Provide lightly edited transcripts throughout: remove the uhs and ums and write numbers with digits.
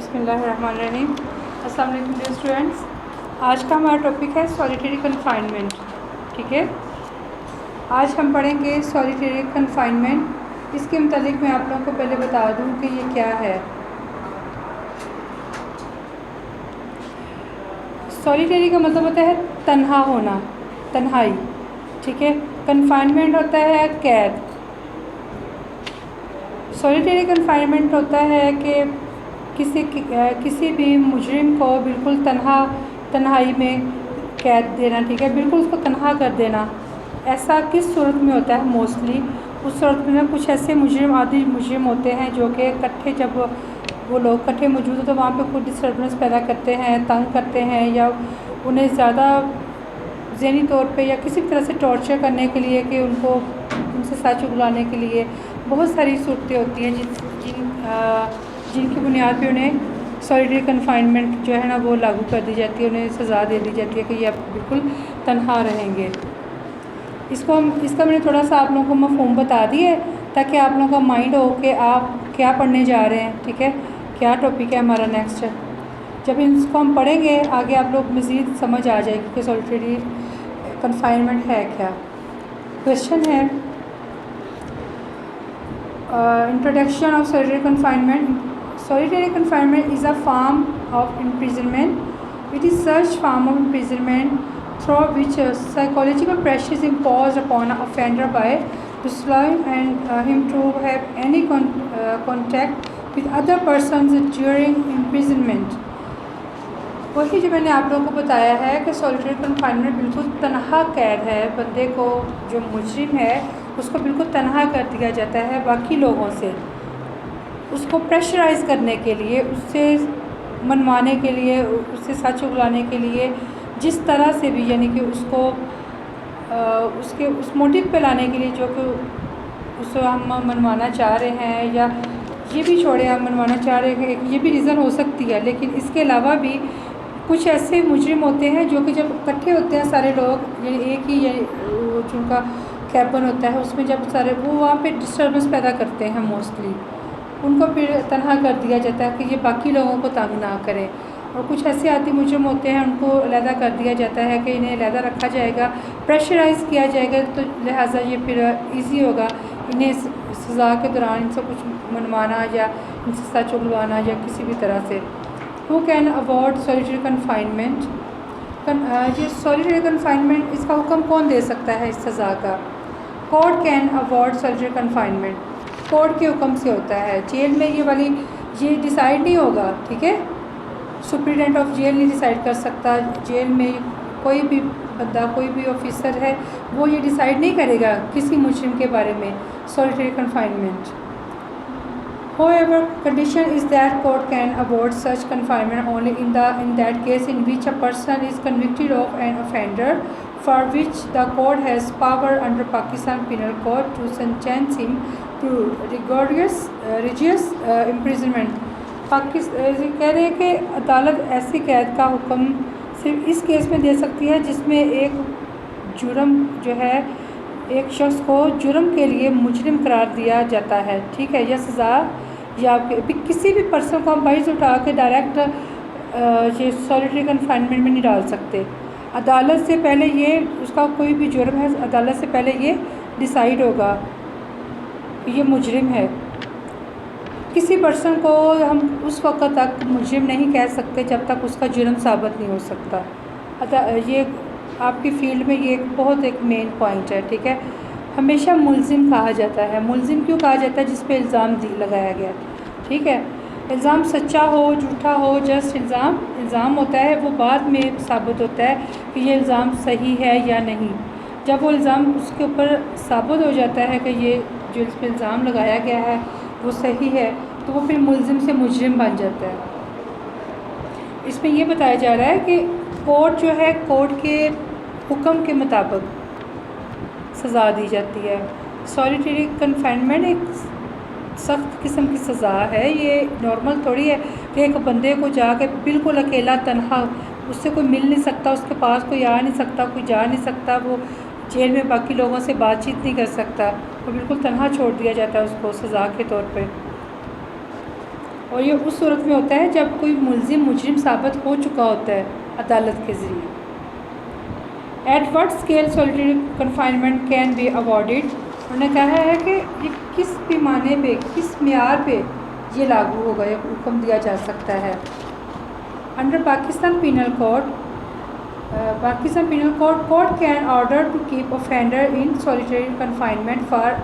बिस्मिल्लाहिर्रहमानिर्रहीम। अस्सलाम वालेकुम डियर स्टूडेंट्स। आज का हमारा टॉपिक है सॉलिटरी कन्फाइनमेंट। ठीक है, आज हम पढ़ेंगे सॉलिटरी कन्फाइनमेंट। इसके मुतालिक मैं आप लोगों को पहले बता दूं कि ये क्या है। सॉलिटरी का मतलब होता है तन्हा होना, तन्हाई। ठीक है, कन्फाइनमेंट होता है कैद। सॉलिटरी कन्फाइनमेंट होता है कि किसी भी मुजरिम को बिल्कुल तन्हाई में कैद देना। ठीक है, बिल्कुल उसको तन्हा कर देना। ऐसा किस सूरत में होता है? मोस्टली उस सूरत में कुछ ऐसे आदि मुजरिम होते हैं जो कि इकट्ठे, जब वो लोग इकट्ठे मौजूद हो तो वहाँ पे खुद डिस्टर्बेंस पैदा करते हैं, तंग करते हैं, या उन्हें ज़्यादा ज़हनी तौर पे या किसी भी तरह से टॉर्चर करने के लिए, कि उनसे सच उगलाने के लिए बहुत सारी सूरतें होती हैं जिनकी बुनियाद पे उन्हें सॉलिटरी कन्फाइनमेंट जो है ना वो लागू कर दी जाती है, उन्हें सज़ा दे दी जाती है कि ये आप बिल्कुल तन्हा रहेंगे। इसका मैंने थोड़ा सा आप लोगों को मफ़हूम बता दिए ताकि आप लोगों का माइंड हो कि आप क्या पढ़ने जा रहे हैं। ठीक है, क्या टॉपिक है हमारा नेक्स्ट। जब इसको हम पढ़ेंगे आगे आप लोग मज़ीद समझ आ जाएगी कि सॉलिटरी कन्फाइनमेंट है क्या। क्वेश्चन है introduction of solitary confinement. Solitary confinement is a form of imprisonment. It is such form of imprisonment through which psychological pressure is imposed upon an offender by disallowing him to have any contact with other persons during imprisonment. वही जो मैंने आप लोगों को बताया है कि solitary confinement बिल्कुल तन्हा कैद है। बंदे को, जो मुजरिम है, उसको बिल्कुल तन्हा कर दिया जाता है बाकी लोगों से, उसको प्रेशराइज़ करने के लिए, उससे मनवाने के लिए, उससे सच उगलाने के लिए, जिस तरह से भी, यानी कि उसको उसके उस मोटिव पे लाने के लिए जो कि उसको हम मनवाना चाह रहे हैं, या ये भी छोड़े हम मनवाना चाह रहे हैं, ये भी रीज़न हो सकती है। लेकिन इसके अलावा भी कुछ ऐसे मुजरिम होते हैं जो कि जब इकट्ठे होते हैं सारे लोग, यानी एक ही जिनका कैबिन होता है, उसमें जब सारे वो वहाँ पे डिस्टर्बेंस पैदा करते हैं, मोस्टली उनको फिर तन्हा कर दिया जाता है कि ये बाकी लोगों को तंग ना करें। और कुछ ऐसे आदि मुजरिम होते हैं, उनको अलहदा कर दिया जाता है कि इन्हें अलहदा रखा जाएगा, प्रेशराइज़ किया जाएगा, तो लिहाजा ये फिर इजी होगा इन्हें सज़ा के दौरान इनसे कुछ मनवाना या इनसे सच उगलवाना या किसी भी तरह से। Who can award solitary confinement? ये सॉलिटरी कन्फाइनमेंट, इसका हुक्म कौन दे सकता है इस सज़ा का? Court can award solitary confinement. Court के हुक्म से होता है। जेल में ये डिसाइड नहीं होगा। ठीक है, सुप्रीटेंडेंट ऑफ जेल नहीं डिसाइड कर सकता। जेल में कोई भी बंदा, कोई भी ऑफिसर है, वो ये डिसाइड नहीं करेगा किसी मुजरिम के बारे में solitary confinement. However, condition is that court can award such confinement only in that case in which a person is convicted of an offender for which the court has power under Pakistan Penal Code to sentence him to rigorous imprisonment. कह रहे हैं कि अदालत ऐसी कैद का हुक्म सिर्फ इस केस में दे सकती है जिसमें एक जुर्म जो है, एक शख्स को जुर्म के लिए मुजरिम करार दिया जाता है। ठीक है, यह सज़ा या किसी भी पर्सन को हम बाइज उठा के डायरेक्ट ये सॉलिटरी कन्फाइनमेंट में नहीं डाल सकते। अदालत से पहले ये, उसका कोई भी जुर्म है, अदालत से पहले ये डिसाइड होगा कि ये मुजरिम है। किसी पर्सन को हम उस वक्त तक मुजरिम नहीं कह सकते जब तक उसका जुर्म साबित नहीं हो सकता। ये आपकी फील्ड में ये एक मेन पॉइंट है। ठीक है, हमेशा मुल्ज़िम कहा जाता है। मुल्ज़िम क्यों कहा जाता है? जिस पे इल्ज़ाम लगाया गया। ठीक है, इल्ज़ाम सच्चा हो झूठा हो, जस्ट इल्ज़ाम होता है, वो बाद में साबित होता है कि ये इल्ज़ाम सही है या नहीं। जब वो इल्ज़ाम उसके ऊपर साबित हो जाता है कि ये जो इस पर इल्ज़ाम लगाया गया है वो सही है, तो वो फिर मुल्ज़िम से मुजरिम बन जाता है। इसमें ये बताया जा रहा है कि कोर्ट जो है, कोर्ट के हुक्म के मुताबिक सज़ा दी जाती है। सॉलिटरी कन्फाइनमेंट एक सख्त किस्म की सज़ा है। ये नॉर्मल थोड़ी है कि एक बंदे को जाके बिल्कुल अकेला तन्हा, उससे कोई मिल नहीं सकता, उसके पास कोई आ नहीं सकता, कोई जा नहीं सकता, वो जेल में बाकी लोगों से बातचीत नहीं कर सकता, वो बिल्कुल तन्हा छोड़ दिया जाता है उसको सज़ा के तौर पे। और ये उस सूरत में होता है जब कोई मुजरिम साबित हो चुका होता है अदालत के ज़रिए। At what scale solitary confinement can be awarded, उन्होंने कहा है कि ये किस पैमाने पे, किस मेयार पे ये लागू होगा या हुक्म दिया जा सकता है। Under Pakistan penal code, court can order to keep offender in solitary confinement for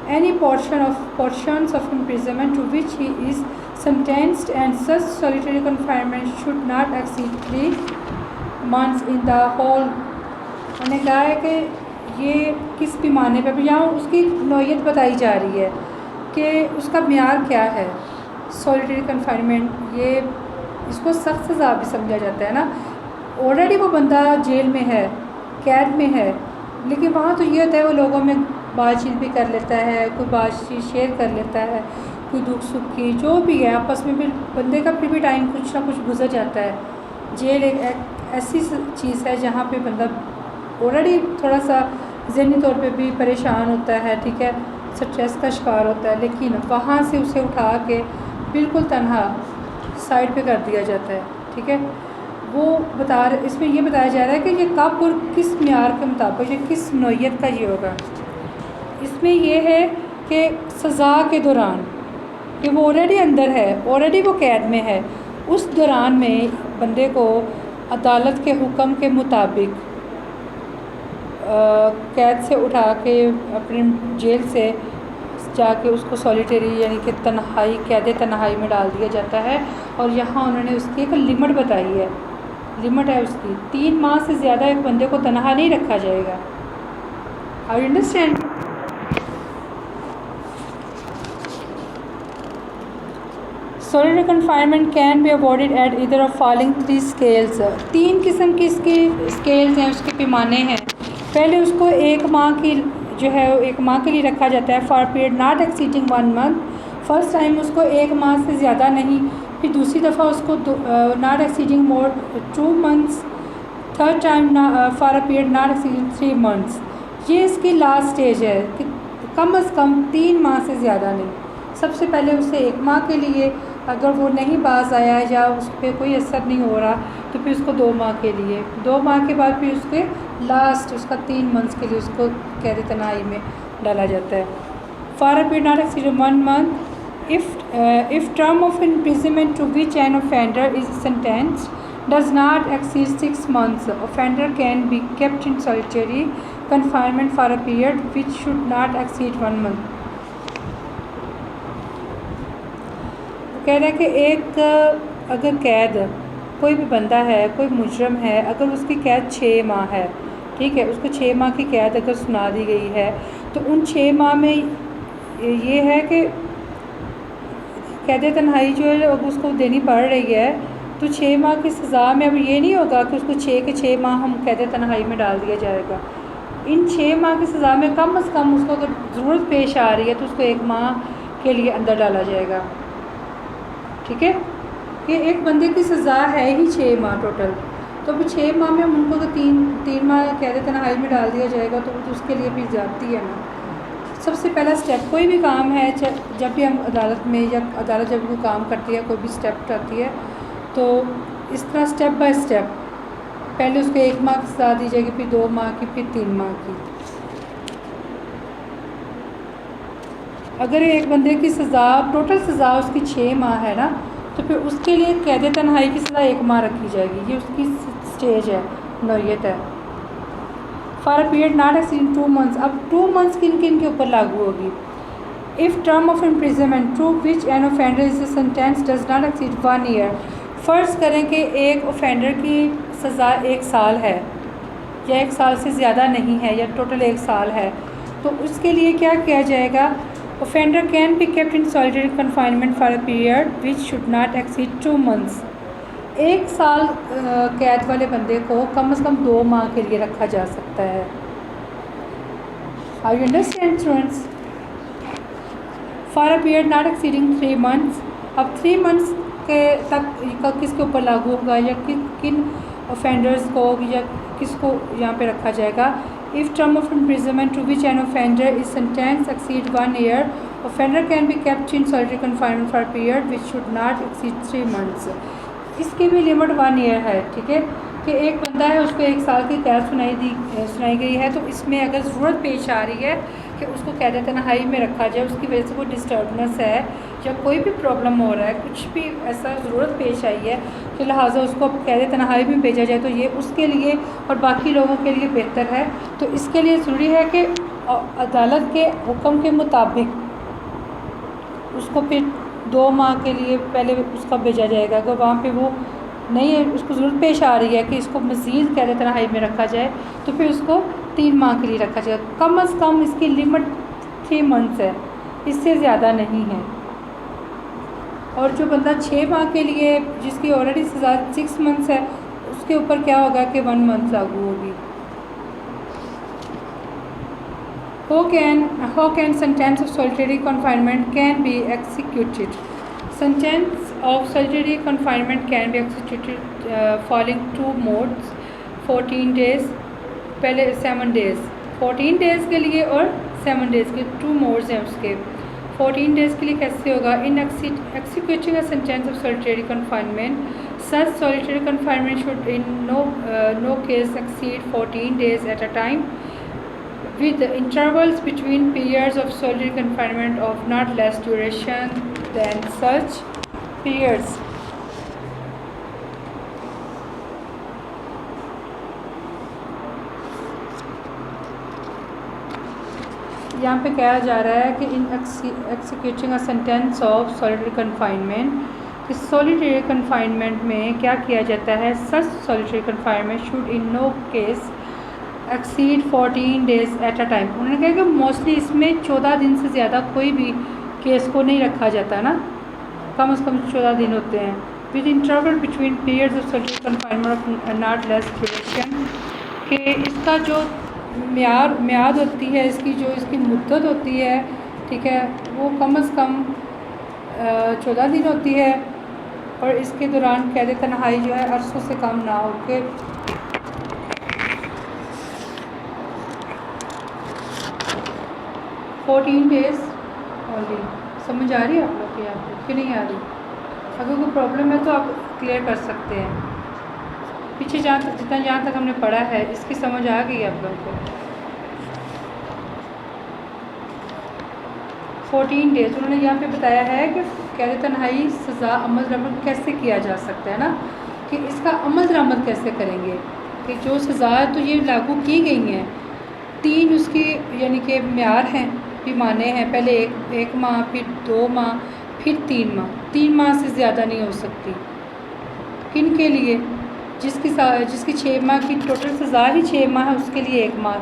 any portions of imprisonment to which he is sentenced, and such solitary confinement should not exceed 3 months in the whole। उन्होंने कहा है कि ये किस पैमाने पर, यहाँ उसकी नौयत बताई जा रही है कि उसका म्यार क्या है। सॉलिटरी कन्फाइनमेंट, ये इसको सख्त सज़ा भी समझा जाता है ना। ऑलरेडी वो बंदा जेल में है, कैद में है, लेकिन वहाँ तो ये होता है वो लोगों में बातचीत भी कर लेता है, कोई बातचीत शेयर कर लेता है, कोई दुख सुख की जो भी है आपस में भी बंदे का फिर भी टाइम कुछ ना कुछ गुजर जाता है। जेल एक ऐसी चीज़ है जहाँ पे बंदा ऑलरेडी थोड़ा सा ज़हनी तौर पे भी परेशान होता है, ठीक है, स्ट्रेस का शिकार होता है, लेकिन वहाँ से उसे उठा के बिल्कुल तन्हा साइड पे कर दिया जाता है, ठीक है। वो इसमें ये बताया जा रहा है कि ये कब और किस म्यार के मुताबिक, ये किस नौयत का ये होगा। इसमें ये है कि सज़ा के दौरान कि वो ऑलरेडी अंदर है, ऑलरेडी वो कैद में है, उस दौरान में बंदे को अदालत के हुक्म के मुताबिक कैद से उठा के अपने जेल से जाके उसको सॉलिटरी यानी कि तन्हाई, कैद तन्हाई में डाल दिया जाता है। और यहाँ उन्होंने उसकी एक लिमिट बताई है, लिमिट है उसकी 3 माह से ज़्यादा एक बंदे को तन्हा नहीं रखा जाएगा। I understand. Solitary confinement can be awarded at either of following 3 scales. 3 किस्म की इसकी स्केल्स हैं, उसके पैमाने हैं। पहले उसको 1 माह की जो है 1 माह के लिए रखा जाता है, for period not exceeding 1 month. First time उसको 1 माह से ज़्यादा नहीं, फिर दूसरी दफ़ा उसको not exceeding more 2 months, third time for a period not exceeding 3 months. ये इसकी लास्ट स्टेज है कि कम अज़ कम 3 माह से ज़्यादा नहीं। सबसे पहले उसे 1 माह के लिए, अगर वो नहीं बाज आया या उस पर कोई असर नहीं हो रहा तो फिर उसको 2 माह के लिए, 2 माह के बाद फिर उसके लास्ट उसका 3 मंथ्स के लिए उसको कैद तन्हाई में डाला जाता है। For a period not exceeding 1 month if term of imprisonment to which an offender is sentenced does not exceed 6 months, offender can be kept in solitary confinement for a period which should not exceed 1 month। कह रहे हैं कि एक अगर कैद कोई भी बंदा है, कोई मुजरम है, अगर उसकी कैद 6 माह है, ठीक है, उसको 6 माह की कैद अगर सुना दी गई है तो उन 6 माह में ये है कि कैद तन्हाई जो है अब उसको देनी पड़ रही है, तो 6 माह की सज़ा में अब ये नहीं होगा कि उसको 6 के 6 माह हम कैद तन्हाई में डाल दिया जाएगा। इन 6 माह की सज़ा में कम से कम उसको अगर ज़रूरत पेश आ रही है तो उसको 1 माह के लिए अंदर डाला जाएगा, ठीक है। ये एक बंदे की सज़ा है ही 6 माह टोटल, तो अब 6 माह में हम उनको तो 3 माह कैद तन्हाई में डाल दिया जाएगा तो उसके लिए भी ज़्यादती है ना। सबसे पहला स्टेप कोई भी काम है, जब भी हम अदालत में या अदालत जब कोई काम करती है, कोई भी स्टेप उठाती है, तो इस तरह स्टेप बाय स्टेप पहले उसको 1 माह की सज़ा दी जाएगी, फिर 2 माह की, फिर 3 माह की। अगर एक बंदे की सज़ा टोटल सज़ा उसकी 6 माह है ना, तो फिर उसके लिए कैद तन्हाई की सज़ा 1 माह रखी जाएगी। ये उसकी स्टेज है, नौयत है। For a period not exceeding 2 months, अब 2 months किन किन के ऊपर लागू होगी। If term of imprisonment to which an offender is sentence does not exceed 1 year। फ़र्ज़ करें कि एक ऑफेंडर की सज़ा 1 साल है या 1 साल से ज़्यादा नहीं है या टोटल 1 साल है, तो उसके लिए क्या किया जाएगा। Offender can be kept in solitary confinement for a period which should not exceed 2 months। 1 साल कैद वाले बंदे को कम से कम 2 माह के लिए रखा जा सकता है। Are you understand students? For a period not exceeding 3 months। अब 3 months के तक किसके ऊपर लागू होगा या किन ऑफेंडर्स को या किसको यहाँ पे रखा जाएगा। If term of imprisonment to which an offender is sentenced exceed 1 year offender can be kept in solitary confinement for period which should not exceed 3 months. इसकी भी लिमिट 1 ईयर है, ठीक है, कि एक बंदा है उसको 1 साल की कैद सुनाई गई है, तो इसमें अगर ज़रूरत पेश आ रही है कि उसको कैद तन्हाई में रखा जाए, उसकी वजह से कोई डिस्टर्बनेस है या कोई भी प्रॉब्लम हो रहा है, कुछ भी ऐसा ज़रूरत पेश आई है तो लिहाजा उसको कैद तन्हाई में भेजा जाए, तो ये उसके लिए और बाकी लोगों के लिए बेहतर है। तो इसके लिए ज़रूरी है कि अदालत के हुक्म के मुताबिक उसको फिर 2 माह के लिए पहले उसका भेजा जाएगा। अगर वहाँ पे वो नहीं है, उसको ज़रूरत पेश आ रही है कि इसको मज़ीद कैद तन्हाई में रखा जाए, तो फिर उसको 3 माह के लिए रखा जाएगा। कम अज़ कम इसकी लिमिट 3 मंथ्स है, इससे ज़्यादा नहीं है। और जो बंदा 6 माह के लिए, जिसकी ऑलरेडी सज़ा 6 मंथ्स है, उसके ऊपर क्या होगा कि 1 मंथ लागू होगी। How can sentence of solitary confinement can be executed? Sentence of solitary confinement can be executed following 2 modes: 14 days, पहले 7 days, 14 days के लिए और 7 days के 2 modes हैं उसके। 14 days के लिए कैसे होगा? In executing a sentence of solitary confinement, such solitary confinement should in no case exceed 14 days at a time, with intervals between periods of solitary confinement of not less duration than such periods. यहाँ पे कहा जा रहा है कि in executing a sentence of solitary confinement, इस solitary confinement में क्या किया जाता है? Such solitary confinement should in no case exceed 14 days at a time. उन्होंने कहा कि मोस्टली इसमें 14 दिन से ज़्यादा कोई भी केस को नहीं रखा जाता ना, कम से कम 14 दिन होते हैं। With interval between periods of solitary confinement of not less duration, कि इसका जो म्याद होती है, इसकी मुद्दत होती है, ठीक है, वो कम से कम 14 दिन होती है, और इसके दौरान कैद तन्हाई जो है अरसों से कम ना हो के 14 डेज़ ओनली। समझ आ रही है आप लोग की? यहाँ पे क्यों नहीं आ रही? अगर कोई प्रॉब्लम है तो आप क्लियर कर सकते हैं। पीछे जहाँ तक हमने पढ़ा है इसकी समझ आ गई आप लोगों को? 14 डेज़ उन्होंने यहाँ पे बताया है कि कैद तन्हाई सज़ा अमल दरामद कैसे किया जा सकता है ना, कि इसका अमल दरामद कैसे करेंगे, कि जो सज़ा है तो ये लागू की गई हैं, 3 उसकी यानी कि म्यार हैं, पैमाने हैं, पहले एक माह, फिर 2 माह, फिर 3 माह। 3 माह से ज़्यादा नहीं हो सकती। किन के लिए? जिसकी 6 माह की टोटल सज़ा ही 6 माह है, उसके लिए 1 माह,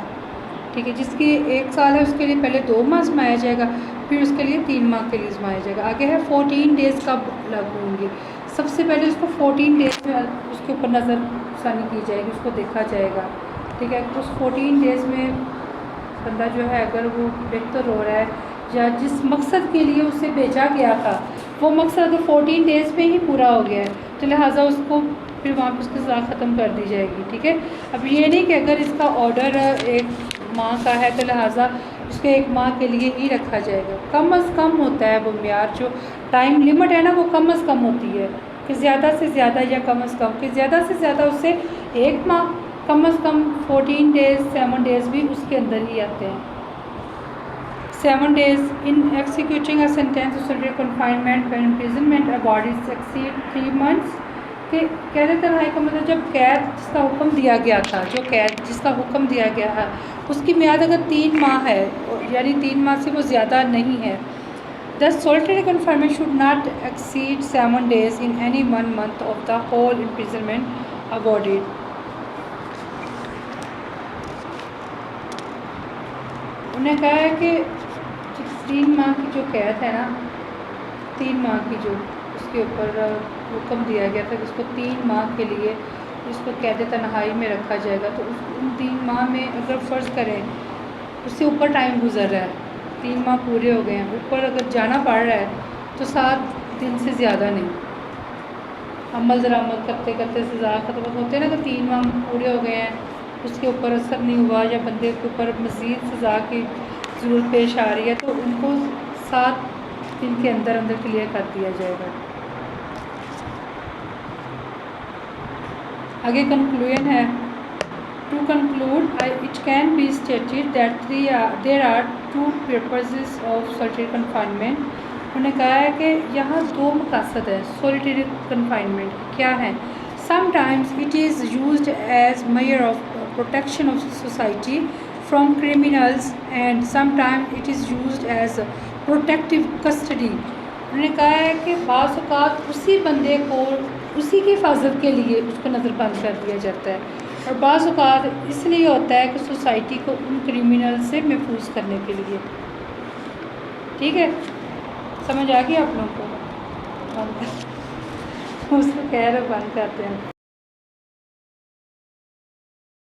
ठीक है। जिसकी 1 साल है उसके लिए पहले 2 माह आजमाया जाएगा, फिर उसके लिए 3 माह के लिए आजमाया जाएगा। आगे है 14 डेज़ कब लागू होंगे? सबसे पहले उसको 14 डेज़ में उसके ऊपर नज़रसानी की जाएगी, उसको देखा जाएगा, ठीक है। उस 14 डेज़ में बंदा जो है अगर वो बेहतर हो रहा है या जिस मकसद के लिए उसे भेजा गया था वो मकसद अगर 14 डेज़ में ही पूरा हो गया है तो लिहाजा उसको फिर वहाँ पर उसकी सज़ा ख़त्म कर दी जाएगी, ठीक है। अब ये नहीं कि अगर इसका ऑर्डर 1 माह का है तो लिहाजा उसके 1 माह के लिए ही रखा जाएगा। कम अज़ कम होता है वो म्यार, जो टाइम लिमिट है ना वो कम अज़ कम होती है, कि ज़्यादा से ज़्यादा या कम अज़ कम, कि ज़्यादा से ज़्यादा उससे 1 माह, कम अज़ कम 14 डेज़ 7 डेज़ भी उसके अंदर ही आते हैं। 7 days in executing a sentence of solitary confinement when imprisonment award is exceed 3 months, कि कैद तन्हाई का मतलब जब कैद जिसका हुक्म दिया गया था, जो कैद जिसका हुक्म दिया गया है उसकी म्याद अगर 3 माह है, यानी 3 माह से वो ज़्यादा नहीं है, the solitary confinement should not exceed 7 days in any 1 month of the whole imprisonment awarded। उन्हें कहा है कि 3 माह की जो कैद है ना, 3 माह की जो उसके ऊपर हुक्म दिया गया था कि उसको 3 माह के लिए उसको कैद तन्हाई में रखा जाएगा, तो उन 3 माह में अगर फ़र्ज़ करें उससे ऊपर टाइम गुजर रहा है, 3 माह पूरे हो गए हैं, ऊपर अगर जाना पड़ रहा है तो 7 दिन से ज़्यादा नहीं, अमल दरामद करते करते सज़ा ख़त्म होते हैं ना, कि 3 माह पूरे हो गए हैं उसके ऊपर असर नहीं हुआ या बंदे के ऊपर मज़ीद सज़ा की ज़रूरत पेश आ रही है तो उनको 7 दिन के अंदर अंदर क्लियर कर दिया जाएगा। आगे कंक्लूजन है। To conclude it can be stated that there are 2 purposes of solitary confinement. उन्होंने कहा है कि यहाँ 2 मकसद है सॉलिटरी कन्फाइनमेंट। क्या है? Sometimes it is used as measure of protection of society from criminals and sometimes it is used as protective custody. उन्होंने कहा है कि बाज़ औक़ात उसी बंदे को उसी की हिफाजत के लिए उसको नज़रबंद कर दिया जाता है, और बाज़ औक़ात इसलिए होता है कि सोसाइटी को उन क्रिमिनल से महफूज करने के लिए। ठीक है, समझ आ गई आप लोगों को? उसको कह रहे बंद करते हैं।